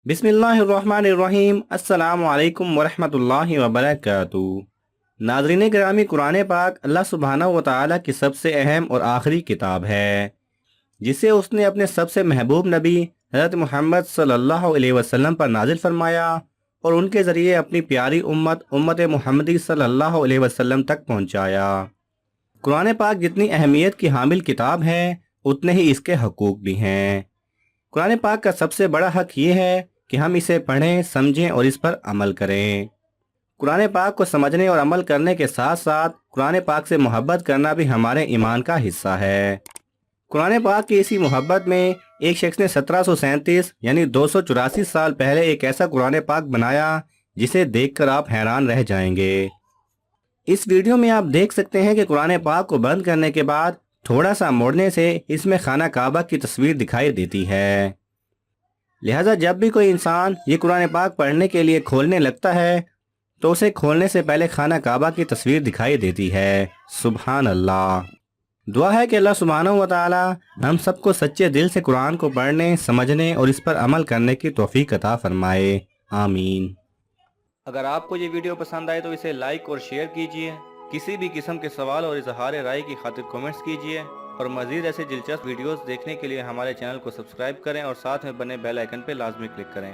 बिस्मिल्लाहिर्रहमानिर्रहीम। अस्सलाम वालेकुम वरहमतुल्लाहि वबरकातुहू। नाज़रीन गिरामी, कुरान पाक अल्लाह सुब्हानहू व तआला की सबसे अहम और आखिरी किताब है, जिसे उसने अपने सबसे महबूब नबी हज़रत मोहम्मद सल्लल्लाहु अलैहि वसल्लम पर नाजिल फरमाया और उनके ज़रिए अपनी प्यारी उम्मत मुहम्मदी सल्लल्लाहु अलैहि वसल्लम तक पहुँचाया। कुरान पाक जितनी अहमियत की हामिल किताब है, उतने ही इसके हकूक़ भी हैं। कुरान पाक का सबसे बड़ा हक ये है कि हम इसे पढ़ें, समझें और इस पर अमल करें। कुरान पाक को समझने और अमल करने के साथ साथ कुरान पाक से मोहब्बत करना भी हमारे ईमान का हिस्सा है। कुरान पाक की इसी मोहब्बत में एक शख्स ने 1737 यानी 284 साल पहले एक ऐसा कुरान पाक बनाया जिसे देखकर आप हैरान रह जाएंगे। इस वीडियो में आप देख सकते हैं कि कुरान पाक को बंद करने के बाद थोड़ा सा मोड़ने से इसमें खाना काबा की तस्वीर दिखाई देती है। लिहाजा जब भी कोई इंसान ये कुरान पाक पढ़ने के लिए खोलने लगता है तो उसे खोलने से पहले खाना काबा की तस्वीर दिखाई देती है। सुभान अल्लाह। दुआ है कि अल्लाह सुब्हानहू व तआला हम सबको सच्चे दिल से कुरान को पढ़ने, समझने और इस पर अमल करने की तौफीक अता फरमाए। आमीन। अगर आपको ये वीडियो पसंद आए तो इसे लाइक और शेयर कीजिए। किसी भी किस्म के सवाल और इजहार राय की खातिर कमेंट्स कीजिए और मज़ीद ऐसे दिलचस्प वीडियोस देखने के लिए हमारे चैनल को सब्सक्राइब करें और साथ में बने बेल आइकन पर लाजमी क्लिक करें।